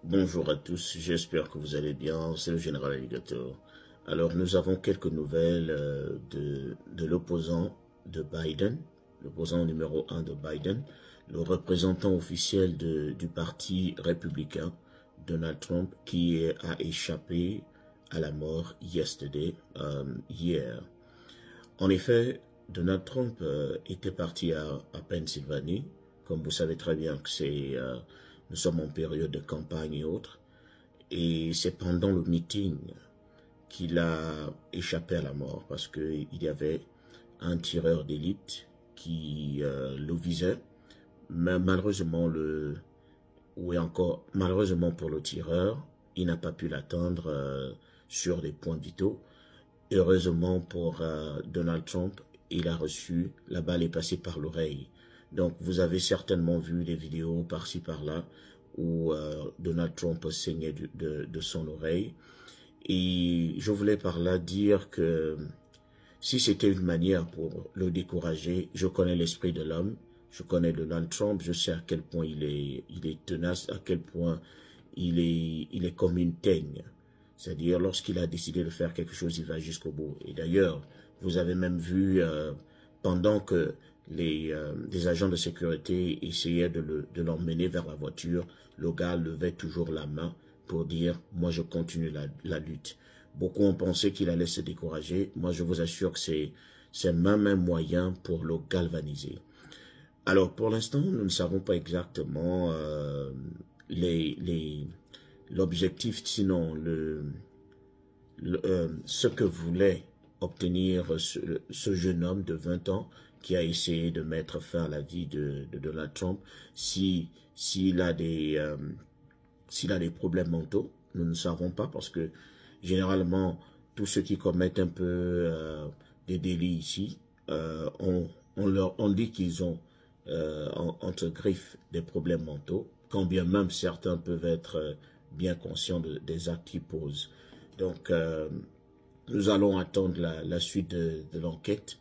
Bonjour à tous, j'espère que vous allez bien, c'est le général Alligator. Alors nous avons quelques nouvelles de l'opposant de Biden, l'opposant numéro 1 de Biden, le représentant officiel du parti républicain, Donald Trump, qui a échappé à la mort hier. En effet, Donald Trump était parti à Pennsylvanie, comme vous savez très bien que nous sommes en période de campagne et autres, et c'est pendant le meeting qu'il a échappé à la mort parce qu'il y avait un tireur d'élite qui le visait, mais malheureusement malheureusement pour le tireur, il n'a pas pu l'atteindre sur des points vitaux. Heureusement pour Donald Trump, il a reçu, la balle est passée par l'oreille. Donc vous avez certainement vu des vidéos par-ci par-là où Donald Trump saignait de son oreille. Et je voulais par là dire que si c'était une manière pour le décourager, je connais l'esprit de l'homme, je connais Donald Trump, je sais à quel point il est tenace, à quel point il est comme une teigne. C'est-à-dire, lorsqu'il a décidé de faire quelque chose, il va jusqu'au bout. Et d'ailleurs, vous avez même vu, pendant que les agents de sécurité essayaient de l'emmener vers la voiture, le gars levait toujours la main pour dire « moi je continue la lutte ». Beaucoup ont pensé qu'il allait se décourager. Moi je vous assure que c'est même un moyen pour le galvaniser. Alors pour l'instant, nous ne savons pas exactement l'objectif, sinon ce que voulait obtenir ce jeune homme de 20 ans qui a essayé de mettre fin à la vie de Donald Trump. S'il a des problèmes mentaux, nous ne savons pas parce que généralement, tous ceux qui commettent un peu des délits ici, on dit qu'ils ont entre griffes des problèmes mentaux, quand bien même certains peuvent être bien conscients des actes qu'ils posent. Donc, nous allons attendre la suite de l'enquête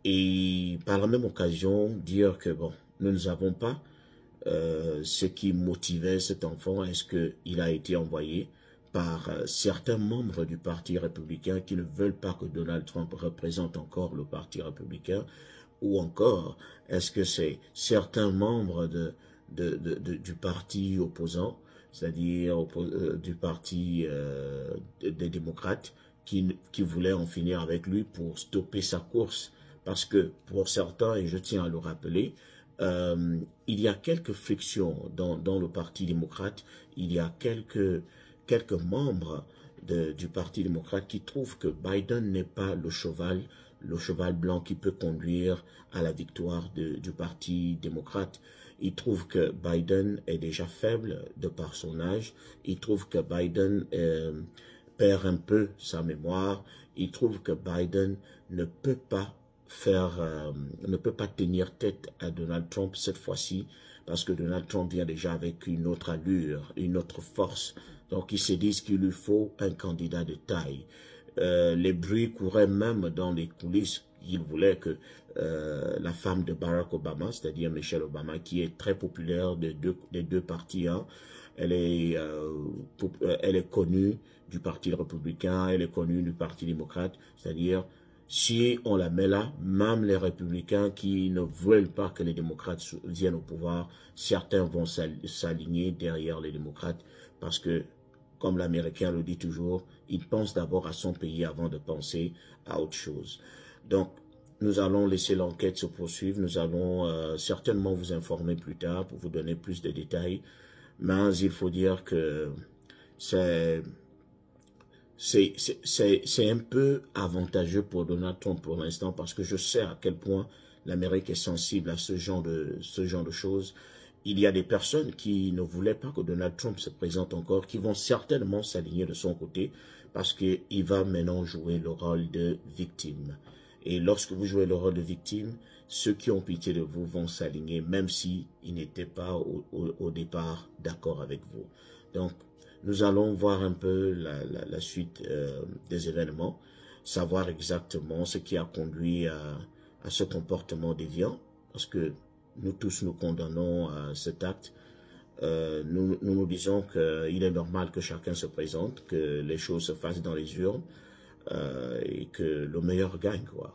et par la même occasion dire que bon, nous ne savons pas ce qui motivait cet enfant. Est-ce qu'il a été envoyé par certains membres du Parti républicain qui ne veulent pas que Donald Trump représente encore le Parti républicain, ou encore est-ce que c'est certains membres du parti opposant, c'est-à-dire du parti des démocrates, qui voulaient en finir avec lui pour stopper sa course. Parce que pour certains, et je tiens à le rappeler, il y a quelques frictions dans le Parti démocrate, il y a quelques membres du Parti démocrate qui trouvent que Biden n'est pas le cheval blanc qui peut conduire à la victoire du Parti démocrate. Ils trouvent que Biden est déjà faible de par son âge, ils trouvent que Biden perd un peu sa mémoire, ils trouvent que Biden ne peut pas tenir tête à Donald Trump cette fois-ci, parce que Donald Trump vient déjà avec une autre allure, une autre force. Donc ils se disent qu'il lui faut un candidat de tout. Les bruits couraient même dans les coulisses. Il voulait que la femme de Barack Obama, c'est-à-dire Michelle Obama, qui est très populaire des deux partis, hein, elle est connue du Parti républicain, elle est connue du Parti démocrate, c'est-à-dire si on la met là, même les républicains qui ne veulent pas que les démocrates viennent au pouvoir, certains vont s'aligner derrière les démocrates parce que, comme l'Américain le dit toujours, il pense d'abord à son pays avant de penser à autre chose. Donc, nous allons laisser l'enquête se poursuivre. Nous allons certainement vous informer plus tard pour vous donner plus de détails. Mais il faut dire que c'est un peu avantageux pour Donald Trump pour l'instant parce que je sais à quel point l'Amérique est sensible à ce genre de choses. Il y a des personnes qui ne voulaient pas que Donald Trump se présente encore, qui vont certainement s'aligner de son côté parce qu'il va maintenant jouer le rôle de victime. Et lorsque vous jouez le rôle de victime, ceux qui ont pitié de vous vont s'aligner, même s'ils n'étaient pas au départ d'accord avec vous. Donc, nous allons voir un peu la suite des événements, savoir exactement ce qui a conduit à ce comportement déviant, parce que nous tous nous condamnons à cet acte. nous disons qu'il est normal que chacun se présente, que les choses se fassent dans les urnes et que le meilleur gagne, quoi.